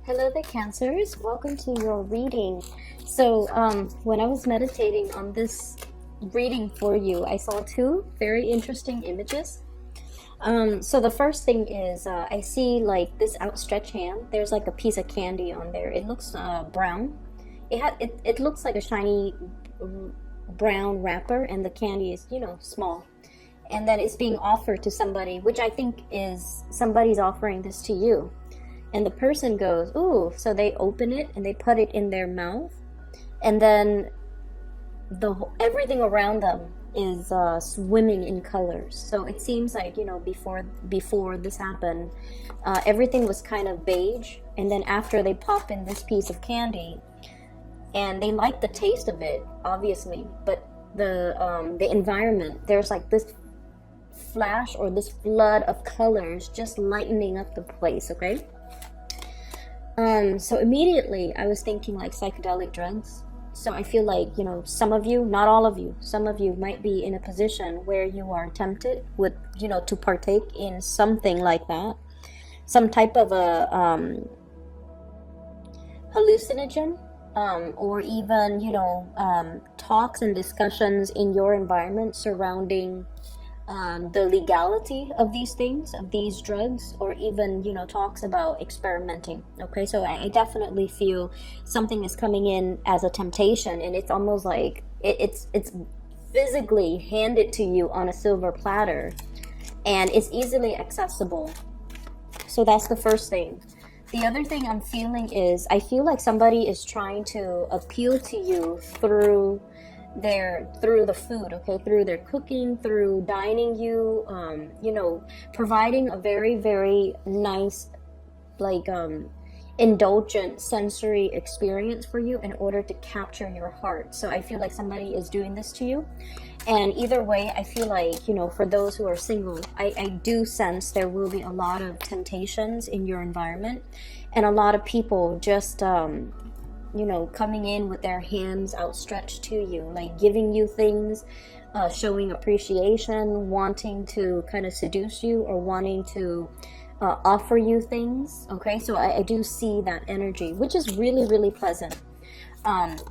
Hello there, Cancers. Welcome to your reading. So, when I was meditating on this reading for you, I saw two very interesting images. So the first thing is I see like this outstretched hand. There's like a piece of candy on there. It looks brown. It looks like a shiny brown wrapper, and the candy is small. And then it's being offered to somebody, which I think is somebody's offering this to you. And the person goes, ooh, so they open it and they put it in their mouth, and then everything around them is swimming in colors. So it seems like before this happened, everything was kind of beige, and then after they pop in this piece of candy, and they like the taste of it, obviously, but the environment, there's like this flash or this flood of colors just lightening up the place. Okay. So immediately I was thinking like psychedelic drugs. So I feel like, some of you, not all of you, some of you might be in a position where you are tempted with, to partake in something like that. Some type of a hallucinogen, or even, talks and discussions in your environment surrounding the legality of these things, of these drugs, or even talks about experimenting. Okay, so I definitely feel something is coming in as a temptation, and it's almost like it's physically handed to you on a silver platter, and it's easily accessible. So that's the first thing. The other thing I'm feeling is I feel like somebody is trying to appeal to you through the food, okay, through their cooking, through dining you, providing a very, very nice, like, indulgent sensory experience for you in order to capture your heart. So I feel like somebody is doing this to you. And either way, I feel like, for those who are single, I do sense there will be a lot of temptations in your environment, and a lot of people just, coming in with their hands outstretched to you, like giving you things, showing appreciation, wanting to kind of seduce you, or wanting to offer you things. Okay, so I do see that energy, which is really, really pleasant.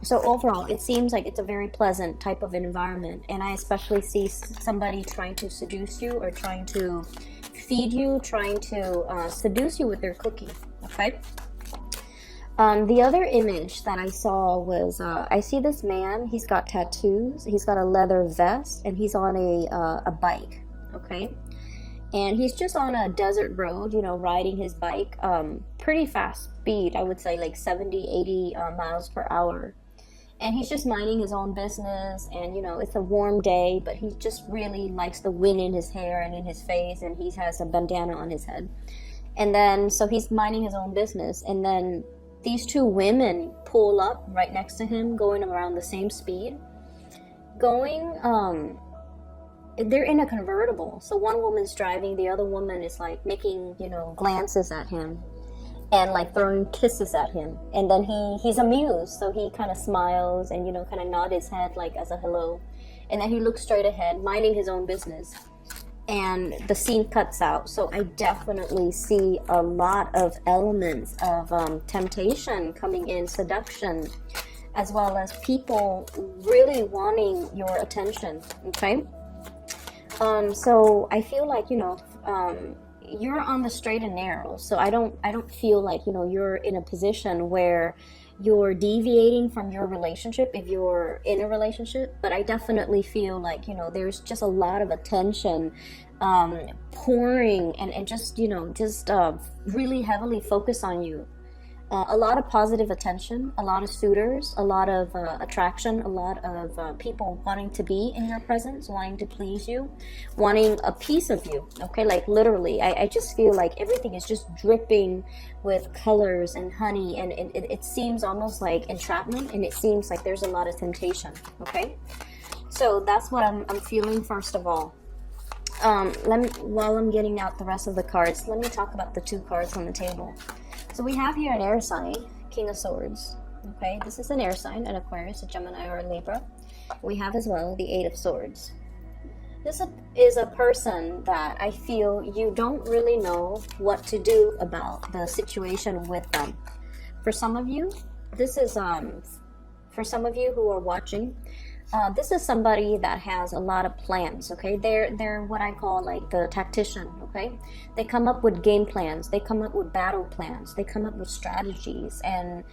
So overall, it seems like it's a very pleasant type of environment, and I especially see somebody trying to seduce you, or trying to feed you, trying to seduce you with their cooking. Okay. The other image that I saw was, I see this man, he's got tattoos, he's got a leather vest, and he's on a bike, okay? And he's just on a desert road, riding his bike, pretty fast speed, I would say like 70, 80 miles per hour. And he's just minding his own business, and, it's a warm day, but he just really likes the wind in his hair and in his face, and he has a bandana on his head. And then, so he's minding his own business, and then these two women pull up right next to him, going around the same speed. They're in a convertible. So one woman's driving, the other woman is like making, glances at him, and like throwing kisses at him. And then he's amused, so he kind of smiles and, kind of nod his head like as a hello. And then he looks straight ahead, minding his own business. And the scene cuts out. So I definitely see a lot of elements of temptation coming in, seduction, as well as people really wanting your attention. Okay. So I feel like you're on the straight and narrow. So I don't feel like you're in a position where you're deviating from your relationship if you're in a relationship, but I definitely feel like there's just a lot of attention pouring, and just really heavily focus on you. A lot of positive attention, a lot of suitors, a lot of attraction, a lot of people wanting to be in your presence, wanting to please you, wanting a piece of you. Okay, like literally, I just feel like everything is just dripping with colors and honey, and it seems almost like entrapment, and it seems like there's a lot of temptation. Okay, so that's what I'm feeling first of all. While I'm getting out the rest of the cards, let me talk about the two cards on the table. So we have here an air sign, King of Swords. Okay, this is an air sign, an Aquarius, a Gemini, or a Libra. We have as well the Eight of Swords. This is a person that I feel you don't really know what to do about the situation with them. For some of you, this is for some of you who are watching, this is somebody that has a lot of plans. Okay, they're what I call like the tactician. Okay, they come up with game plans, they come up with battle plans, they come up with strategies, and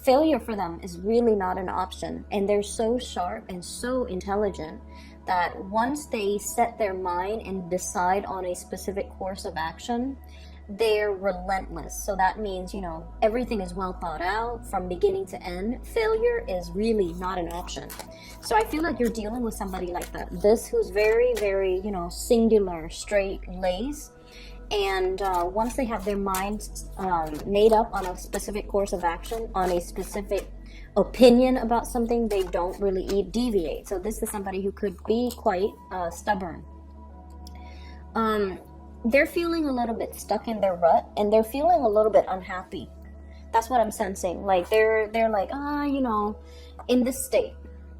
failure for them is really not an option. And they're so sharp and so intelligent that once they set their mind and decide on a specific course of action, they're relentless. So that means, you know, everything is well thought out from beginning to end. Failure is really not an option. So I feel like you're dealing with somebody like that. This who's very, very, you know, singular, straight laced. And once they have their minds made up on a specific course of action, on a specific opinion about something, they don't really deviate. So this is somebody who could be quite stubborn. They're feeling a little bit stuck in their rut, and they're feeling a little bit unhappy. That's what I'm sensing. Like they're like, you know, in this state,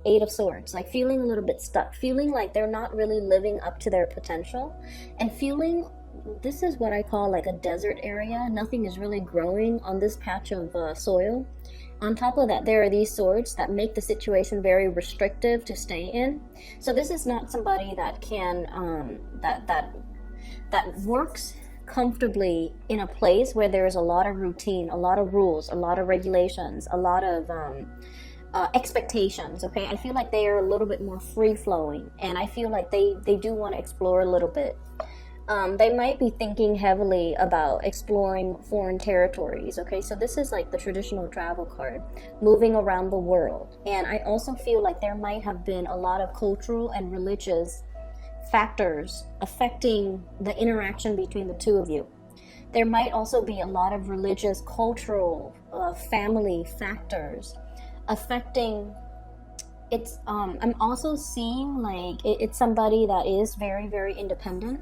8 of Swords, like feeling a little bit stuck, feeling like they're not really living up to their potential, and feeling this is what I call like a desert area. Nothing is really growing on this patch of soil. On top of that, there are these swords that make the situation very restrictive to stay in. So this is not somebody that can that works comfortably in a place where there is a lot of routine, a lot of rules, a lot of regulations, a lot of expectations. Okay, I feel like they are a little bit more free-flowing, and I feel like they do want to explore a little bit. They might be thinking heavily about exploring foreign territories. Okay, so this is like the traditional travel card, moving around the world. And I also feel like there might have been a lot of cultural and religious factors affecting the interaction between the two of you. There might also be a lot of religious, cultural, family factors affecting. It's I'm also seeing like it's somebody that is very, very independent,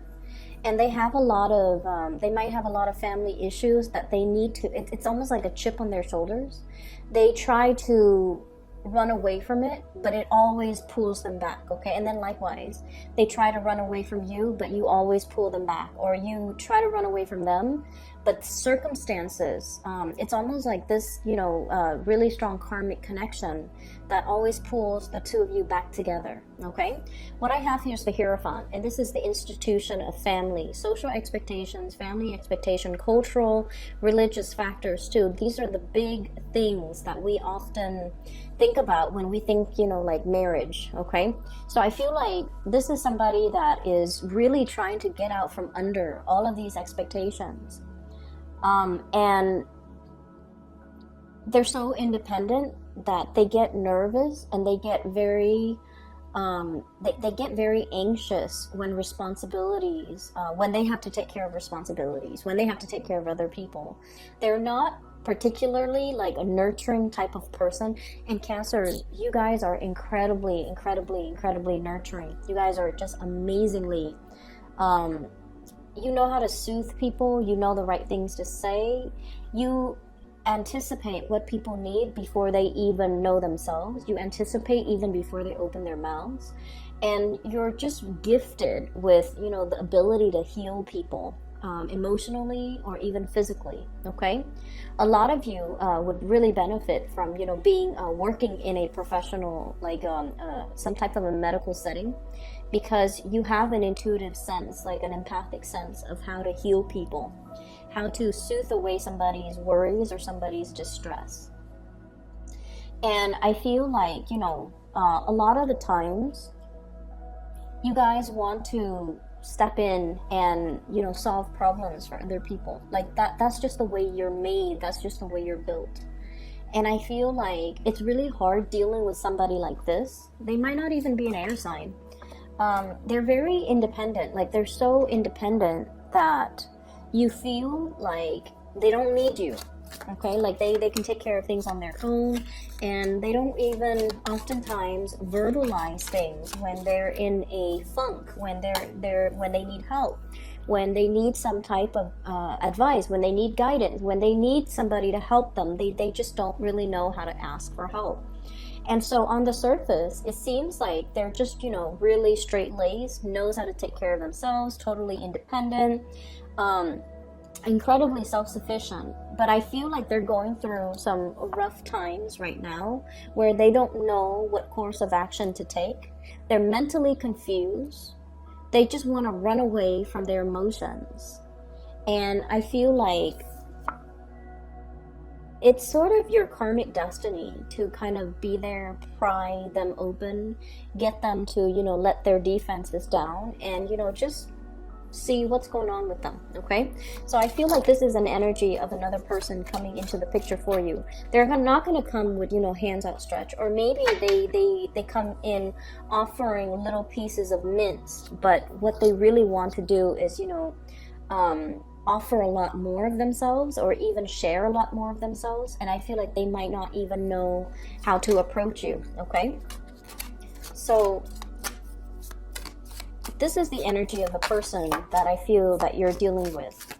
and they have a lot of they might have a lot of family issues that they need to, it's almost like a chip on their shoulders. They try to run away from it, but it always pulls them back. Okay, and then likewise, they try to run away from you, but you always pull them back, or you try to run away from them, but circumstances, it's almost like this, you know, really strong karmic connection that always pulls the two of you back together. Okay, what I have here is the Hierophant, and this is the institution of family, social expectations, family expectation, cultural, religious factors too. These are the big things that we often think about when we think, you know, like marriage. Okay, so I feel like this is somebody that is really trying to get out from under all of these expectations, and they're so independent that they get nervous, and they get very they get very anxious when responsibilities, when they have to take care of responsibilities, when they have to take care of other people. They're not particularly like a nurturing type of person. And Cancer, you guys are incredibly nurturing. You guys are just amazingly, you know how to soothe people, you know the right things to say, you anticipate what people need before they even know themselves, you anticipate even before they open their mouths, and you're just gifted with, you know, the ability to heal people, emotionally or even physically. Okay, a lot of you would really benefit from, you know, being working in a professional, like some type of a medical setting, because you have an intuitive sense, like an empathic sense of how to heal people, how to soothe away somebody's worries or somebody's distress. And I feel like, you know, a lot of the times you guys want to step in and, you know, solve problems for other people. Like that's just the way you're made, that's just the way you're built. And I feel like it's really hard dealing with somebody like this. They might not even be an air sign. They're very independent. Like they're so independent that you feel like they don't need you. Okay, like they can take care of things on their own, and they don't even oftentimes verbalize things when they're in a funk, when they need help, when they need some type of advice, when they need guidance, when they need somebody to help them. They just don't really know how to ask for help. And so on the surface, it seems like they're just, you know, really straight-laced, knows how to take care of themselves, totally independent. incredibly self-sufficient, but I feel like they're going through some rough times right now where they don't know what course of action to take. They're mentally confused. They just want to run away from their emotions. And I feel like it's sort of your karmic destiny to kind of be there, pry them open, get them to, let their defenses down and, just see what's going on with them. Okay, so I feel like this is an energy of another person coming into the picture for you. They're not going to come with hands outstretched, or maybe they come in offering little pieces of mints, but what they really want to do is offer a lot more of themselves, or even share a lot more of themselves, and I feel like they might not even know how to approach you. Okay, so this is the energy of the person that I feel that you're dealing with.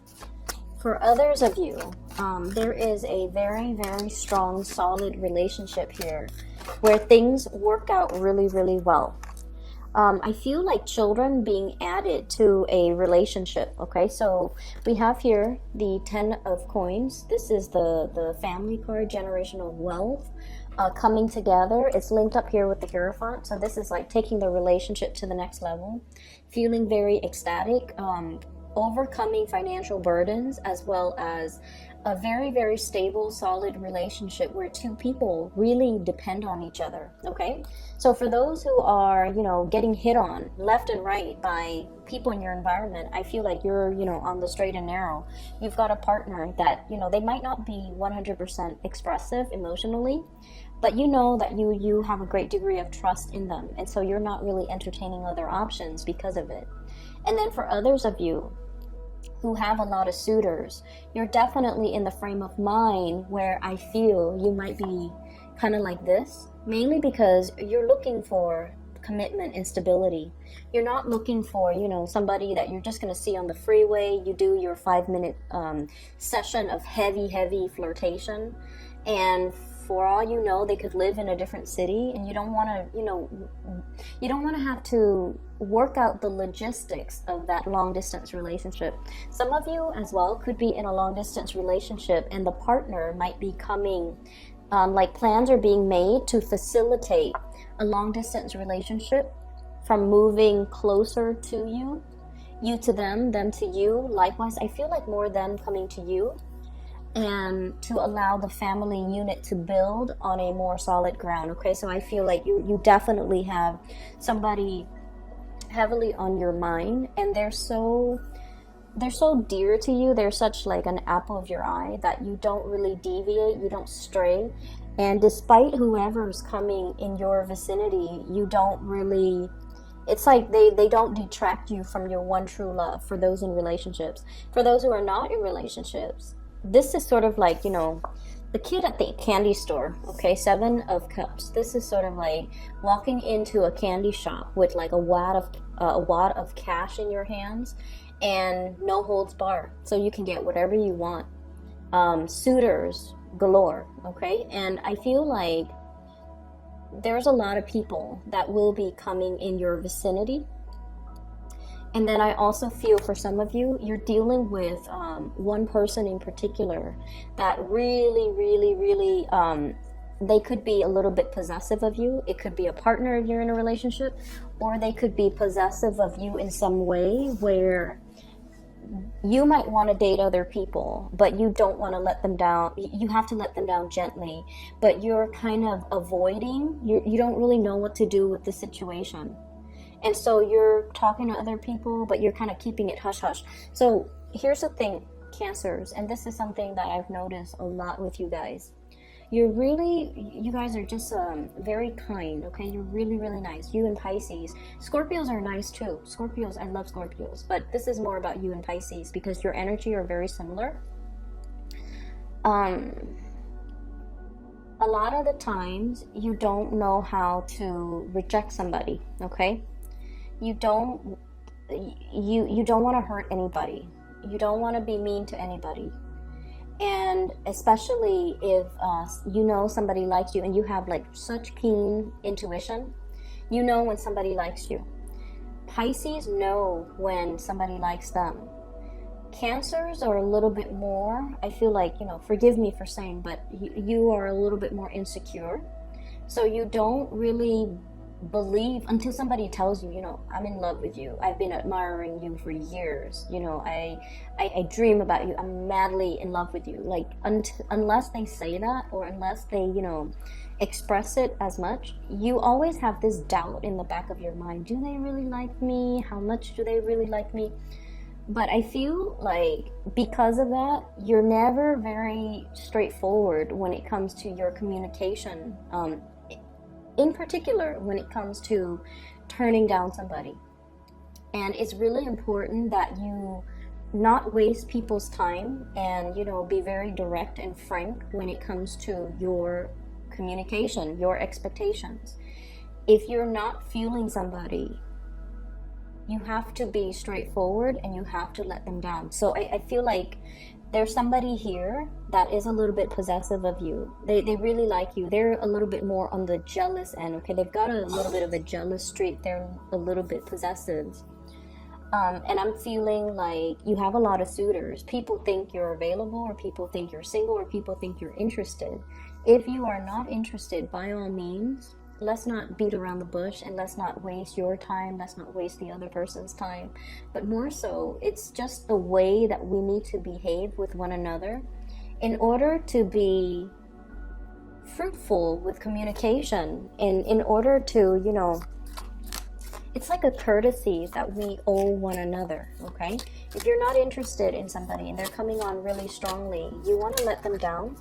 For others of you, there is a very, very strong, solid relationship here where things work out really, really well. I feel like children being added to a relationship. Okay, so we have here the 10 of coins. This is the family card, generational wealth coming together. It's linked up here with the Hierophant. So this is like taking the relationship to the next level, feeling very ecstatic, overcoming financial burdens, as well as a very, very stable, solid relationship where two people really depend on each other. Okay, so for those who are getting hit on left and right by people in your environment, I feel like you're on the straight and narrow. You've got a partner that they might not be 100% expressive emotionally, but that you have a great degree of trust in them, and so you're not really entertaining other options because of it. And then for others of you who have a lot of suitors, you're definitely in the frame of mind where I feel you might be kind of like this, mainly because you're looking for commitment and stability. You're not looking for somebody that you're just going to see on the freeway. You do your 5-minute session of heavy flirtation, and for all you know, they could live in a different city, and you don't want to have to work out the logistics of that long distance relationship. Some of you as well could be in a long distance relationship, and the partner might be coming, like plans are being made to facilitate a long distance relationship, from moving closer to you to them to you. Likewise, I feel like more them coming to you, and to allow the family unit to build on a more solid ground. Okay, so I feel like you definitely have somebody heavily on your mind, and they're so dear to you. They're such like an apple of your eye that you don't really deviate, you don't stray, and despite whoever's coming in your vicinity, you don't really, it's like they don't detract you from your one true love. For those in relationships, for those who are not in relationships, this is sort of like the kid at the candy store. Okay, 7 of Cups. This is sort of like walking into a candy shop with like a wad of cash in your hands, and no holds bar, so you can get whatever you want. Suitors galore. Okay, and I feel like there's a lot of people that will be coming in your vicinity. And then I also feel for some of you, you're dealing with one person in particular that really, they could be a little bit possessive of you. It could be a partner if you're in a relationship, or they could be possessive of you in some way where you might want to date other people, but you don't want to let them down. You have to let them down gently, but you're kind of avoiding. You don't really know what to do with the situation. And so you're talking to other people, but you're kind of keeping it hush-hush. So here's the thing, Cancers, and this is something that I've noticed a lot with you guys. You guys are just very kind, okay? You're really nice. You and Pisces. Scorpios are nice too. I love Scorpios. But this is more about you and Pisces because your energy are very similar. A lot of the times, you don't know how to reject somebody, okay? You don't want to hurt anybody. You don't want to be mean to anybody. And especially if somebody likes you and you have like such keen intuition, you know when somebody likes you. Pisces know when somebody likes them. Cancers are a little bit more, I feel like, forgive me for saying, but you are a little bit more insecure. So you don't really believe until somebody tells you, I'm in love with you. I've been admiring you for years. I dream about you. I'm madly in love with you. Like, unless they say that, or unless they, express it as much, you always have this doubt in the back of your mind. Do they really like me? How much do they really like me? But I feel like because of that, you're never very straightforward when it comes to your communication. In particular, when it comes to turning down somebody. And it's really important that you not waste people's time and, be very direct and frank when it comes to your communication, your expectations. If you're not feeling somebody, you have to be straightforward and you have to let them down. So I feel like there's somebody here that is a little bit possessive of you. They really like you. They're a little bit more on the jealous end, okay? They've got a little bit of a jealous streak. They're a little bit possessive. And I'm feeling like you have a lot of suitors. People think you're available, or people think you're single, or people think you're interested. If you are not interested, by all means, let's not beat around the bush, and let's not waste your time. Let's not waste the other person's time. But more so, it's just the way that we need to behave with one another in order to be fruitful with communication, and in order to, it's like a courtesy that we owe one another, okay? If you're not interested in somebody and they're coming on really strongly, you want to let them down,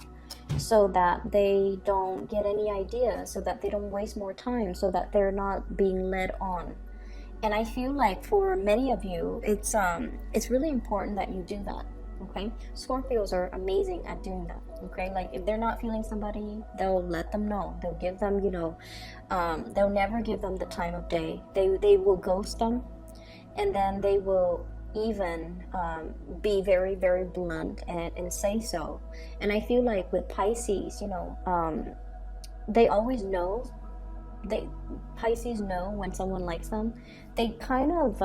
so that they don't get any ideas, so that they don't waste more time, so that they're not being led on. And I feel like for many of you, it's really important that you do that, okay? Scorpios are amazing at doing that, okay? Like, if they're not feeling somebody, they'll let them know. They'll give them, they'll never give them the time of day. They will ghost them, and then they will even be very, very blunt and say so. And I feel like with Pisces, they always know. Pisces know when someone likes them. They kind of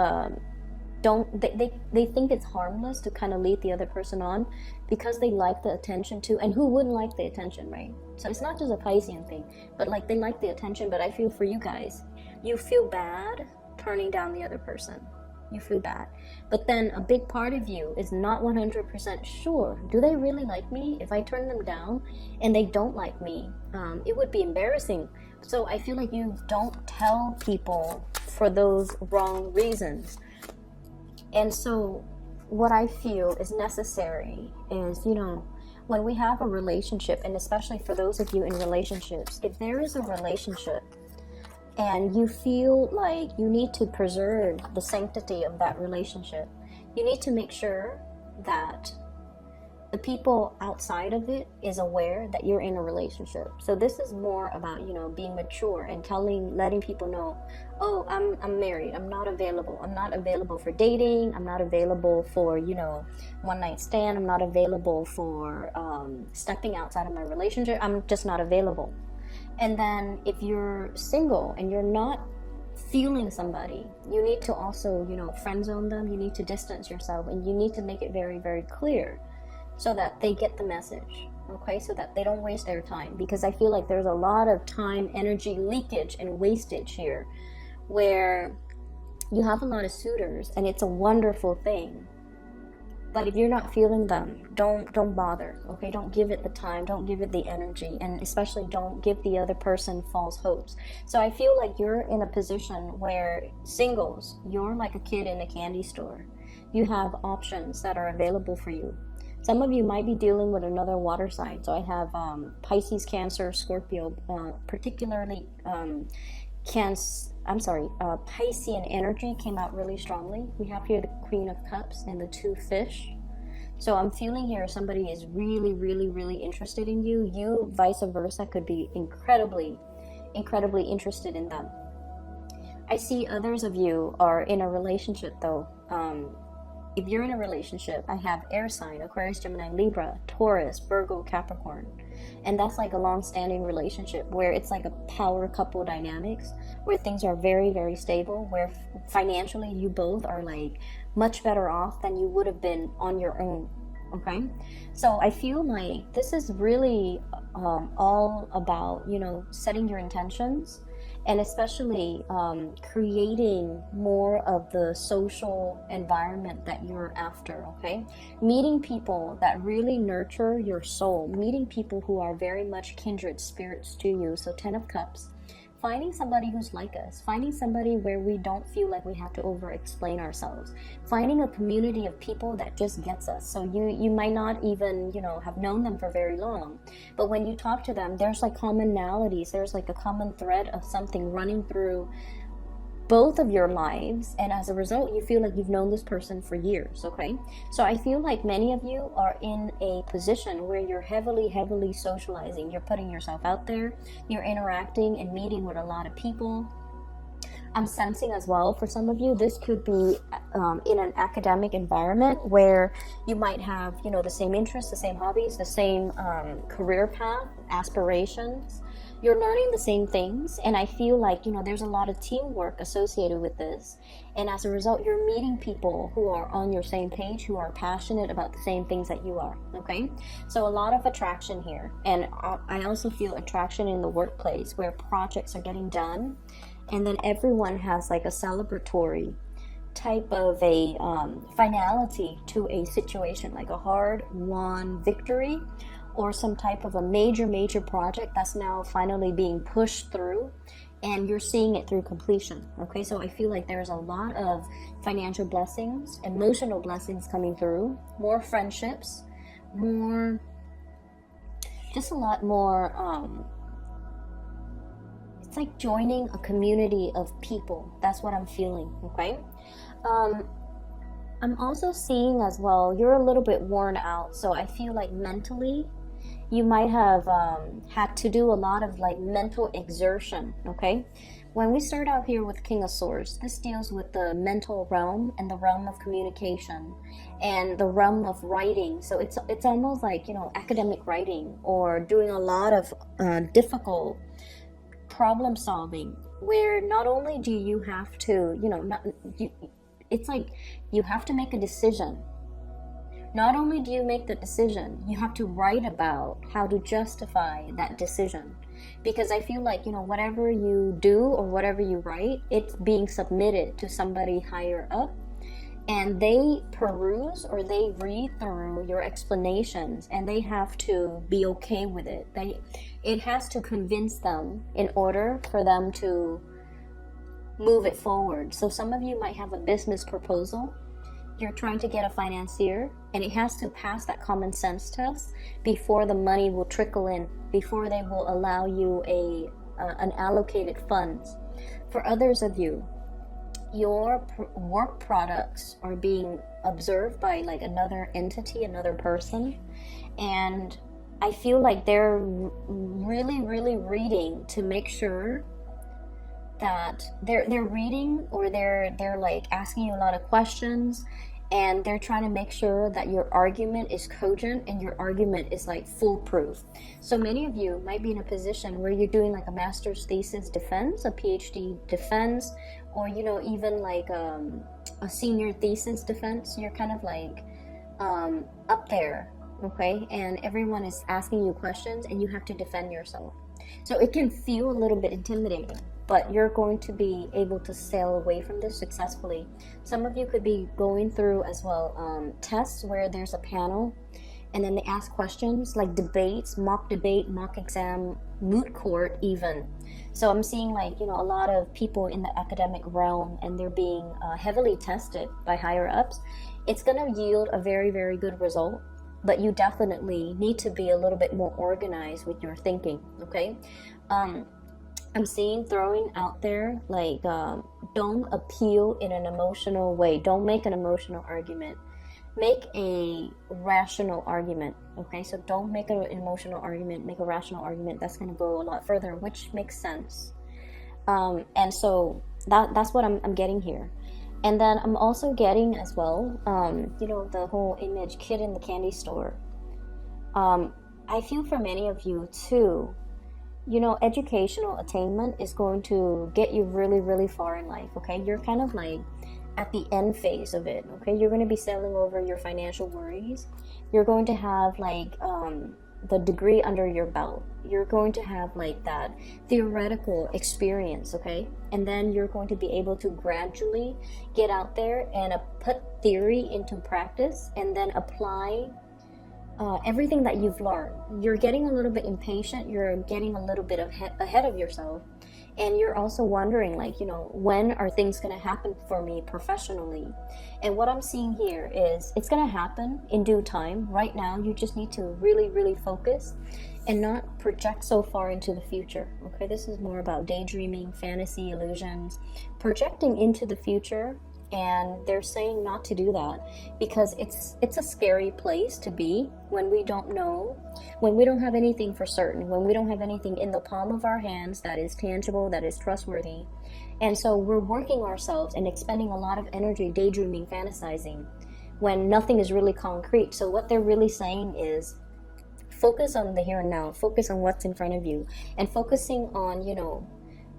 they think it's harmless to kind of lead the other person on, because they like the attention too. And who wouldn't like the attention, right? So it's not just a Piscean thing, but like, they like the attention. But I feel for you guys, you feel bad turning down the other person. You feel bad. But then a big part of you is not 100% sure. Do they really like me? If I turn them down and they don't like me, it would be embarrassing. So I feel like you don't tell people for those wrong reasons. And so what I feel is necessary is, when we have a relationship, and especially for those of you in relationships, if there is a relationship and you feel like you need to preserve the sanctity of that relationship, you need to make sure that the people outside of it is aware that you're in a relationship. So this is more about, being mature and letting people know, oh, I'm married. I'm not available. I'm not available for dating. I'm not available for, one night stand. I'm not available for stepping outside of my relationship. I'm just not available. And then if you're single and you're not feeling somebody, you need to also, friend zone them. You need to distance yourself, and you need to make it very, very clear so that they get the message, okay? So that they don't waste their time. Because I feel like there's a lot of time, energy leakage and wastage here, where you have a lot of suitors, and it's a wonderful thing. But if you're not feeling them, don't bother, okay? Don't give it the time, don't give it the energy, and especially don't give the other person false hopes. So I feel like you're in a position where singles, you're like a kid in a candy store. You have options that are available for you. Some of you might be dealing with another water sign. So I have Pisces, Cancer, Scorpio, particularly Piscean energy came out really strongly. We have here the Queen of Cups and the two fish. So I'm feeling here somebody is really, really, really interested in you. You, vice versa, could be incredibly, incredibly interested in them. I see others of you are in a relationship though. if you're in a relationship, I have air sign, Aquarius, Gemini, Libra, Taurus, Virgo, Capricorn. And that's like a long-standing relationship where it's like a power couple dynamics, where things are very, very stable, where financially you both are like much better off than you would have been on your own. Okay, so I feel like this is really all about, you know, setting your intentions, and especially creating more of the social environment that you're after. Okay, meeting people that really nurture your soul, meeting people who are very much kindred spirits to you. So 10 of Cups, finding somebody who's like us, finding somebody where we don't feel like we have to over explain ourselves, finding a community of people that just gets us. So you might not even, you know, have known them for very long, but when you talk to them, there's like commonalities, there's like a common thread of something running through both of your lives, and as a result you feel like you've known this person for years. Okay, so I feel like many of you are in a position where you're heavily socializing, you're putting yourself out there, you're interacting and meeting with a lot of people. I'm sensing as well, for some of you, this could be in an academic environment where you might have, you know, the same interests, the same hobbies, the same career path, aspirations. You're learning the same things, and I feel like, you know, there's a lot of teamwork associated with this, and as a result you're meeting people who are on your same page, who are passionate about the same things that you are. Okay, so a lot of attraction here, and I also feel attraction in the workplace where projects are getting done, and then everyone has like a celebratory type of a finality to a situation, like a hard-won victory, or some type of a major project that's now finally being pushed through, and you're seeing it through completion. Okay, so I feel like there's a lot of financial blessings, emotional blessings coming through, more friendships, more, just a lot more, it's like joining a community of people. That's what I'm feeling. Okay, I'm also seeing as well, you're a little bit worn out, so I feel like mentally you might have had to do a lot of like mental exertion. Okay, when we start out here with King of Swords, this deals with the mental realm and the realm of communication and the realm of writing. So it's almost like, you know, academic writing, or doing a lot of difficult problem solving, where not only do you have to, you know, it's like you have to make a decision. Not only do you make the decision, you have to write about how to justify that decision. Because I feel like, you know, whatever you do or whatever you write, it's being submitted to somebody higher up, and they peruse or they read through your explanations, and they have to be okay with it. It has to convince them in order for them to move it forward. So some of you might have a business proposal. You're trying to get a financier, and it has to pass that common sense test before the money will trickle in, before they will allow you an allocated funds. For others of you, your work products are being observed by like another entity, another person, and I feel like they're really reading to make sure that they're reading, or they're like asking you a lot of questions, and they're trying to make sure that your argument is cogent and your argument is like foolproof. So many of you might be in a position where you're doing like a master's thesis defense, a PhD defense, or, you know, even like a senior thesis defense. You're kind of like up there, okay, and everyone is asking you questions and you have to defend yourself. So it can feel a little bit intimidating, but you're going to be able to sail away from this successfully. Some of you could be going through as well tests where there's a panel, and then they ask questions like debates, mock debate, mock exam, moot court even. So I'm seeing like, you know, a lot of people in the academic realm, and they're being heavily tested by higher ups. It's going to yield a very good result, but you definitely need to be a little bit more organized with your thinking. Okay, I'm seeing throwing out there like don't appeal in an emotional way. Don't make an emotional argument. Make a rational argument. Okay, so don't make an emotional argument, make a rational argument. That's going to go a lot further, which makes sense. And so that's what I'm getting here. And then I'm also getting as well, you know, the whole image kid in the candy store. I feel for many of you too, you know, educational attainment is going to get you really, really far in life, okay? You're kind of like at the end phase of it, okay? You're going to be sailing over your financial worries. You're going to have like the degree under your belt. You're going to have like that theoretical experience, okay? And then you're going to be able to gradually get out there and put theory into practice and then apply everything that you've learned. You're getting a little bit impatient. You're getting a little bit ahead of yourself. And you're also wondering, like, you know, when are things going to happen for me professionally? And what I'm seeing here is it's going to happen in due time. Right now, you just need to really, really focus and not project so far into the future. Okay, this is more about daydreaming, fantasy, illusions, projecting into the future. And they're saying not to do that because it's a scary place to be when we don't know, when we don't have anything for certain, when we don't have anything in the palm of our hands that is tangible, that is trustworthy. And so we're working ourselves and expending a lot of energy daydreaming, fantasizing, when nothing is really concrete. So what they're really saying is focus on the here and now, focus on what's in front of you, and focusing on, you know,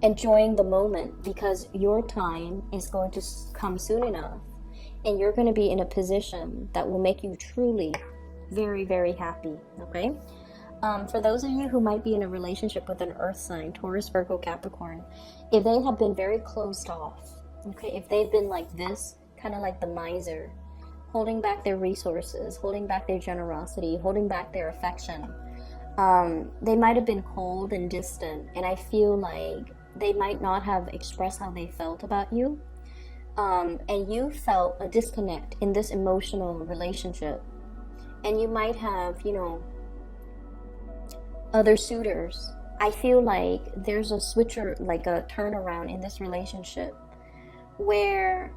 enjoying the moment, because your time is going to come soon enough and you're going to be in a position that will make you truly very, very happy. Okay, for those of you who might be in a relationship with an earth sign, Taurus, Virgo, Capricorn, if they have been very closed off, okay, if they've been like this, kind of like the miser, holding back their resources, holding back their generosity, holding back their affection, they might have been cold and distant, and I feel like they might not have expressed how they felt about you, and you felt a disconnect in this emotional relationship, and you might have, you know, other suitors. I feel like there's a switcher, like a turnaround in this relationship where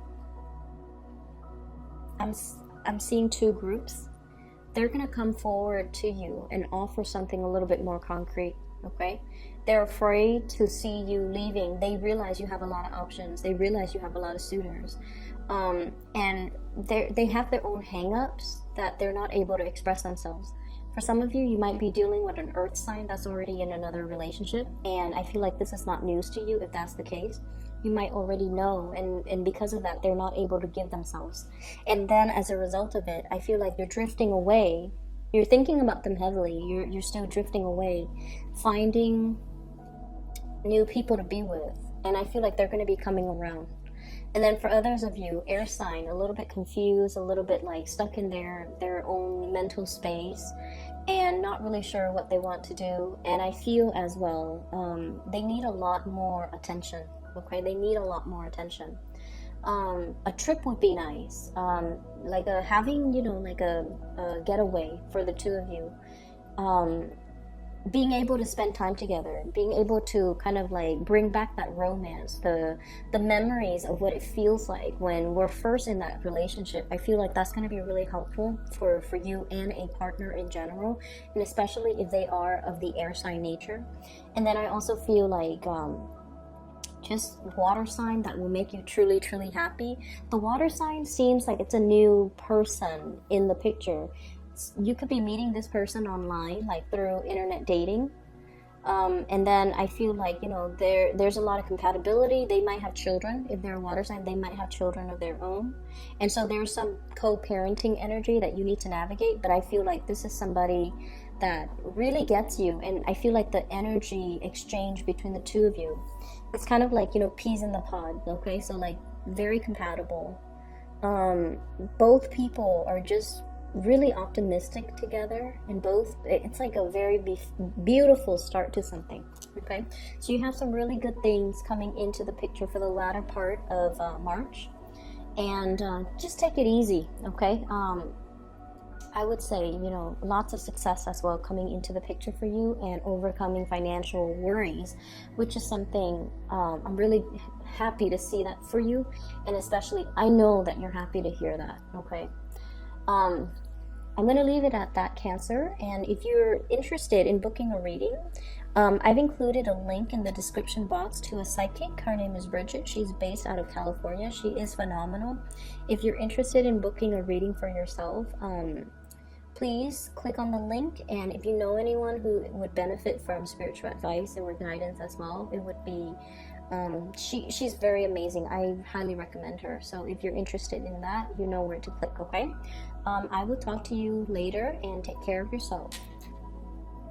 I'm seeing two groups. They're gonna come forward to you and offer something a little bit more concrete. Okay, they're afraid to see you leaving. They realize you have a lot of options. They realize you have a lot of suitors, and they have their own hang-ups that they're not able to express themselves. For some of you, you might be dealing with an earth sign that's already in another relationship, and I feel like this is not news to you if that's the case. You might already know, and because of that, they're not able to give themselves. And then as a result of it, I feel like you're drifting away. You're thinking about them heavily. You're still drifting away, finding new people to be with. And I feel like they're going to be coming around. And then for others of you, air sign, a little bit confused, a little bit like stuck in their own mental space and not really sure what they want to do. And I feel as well, they need a lot more attention. Okay, they need a lot more attention. A trip would be nice, like having, you know, like a getaway for the two of you, being able to spend time together, being able to kind of like bring back that romance, the memories of what it feels like when we're first in that relationship. I feel like that's going to be really helpful for you and a partner in general, and especially if they are of the air sign nature. And then I also feel like just water sign that will make you truly, truly happy. The water sign seems like it's a new person in the picture. You could be meeting this person online, like through internet dating, and then I feel like, you know, there's a lot of compatibility. They might have children. If they're a water sign, they might have children of their own, and so there's some co-parenting energy that you need to navigate. But I feel like this is somebody that really gets you, and I feel like the energy exchange between the two of you, it's kind of like, you know, peas in the pod. Okay, so like very compatible. Both people are just really optimistic together, and both, it's like a very beautiful start to something. Okay, so you have some really good things coming into the picture for the latter part of March, and just take it easy. Okay, I would say, you know, lots of success as well coming into the picture for you, and overcoming financial worries, which is something I'm really happy to see that for you, and especially I know that you're happy to hear that. Okay, I'm going to leave it at that, Cancer. And if you're interested in booking a reading, I've included a link in the description box to a psychic. Her name is Bridget. She's based out of California. She is phenomenal. If you're interested in booking a reading for yourself, please click on the link. And if you know anyone who would benefit from spiritual advice or guidance as well, it would be she's very amazing. I highly recommend her. So if you're interested in that, you know where to click. Okay, I will talk to you later, and take care of yourself.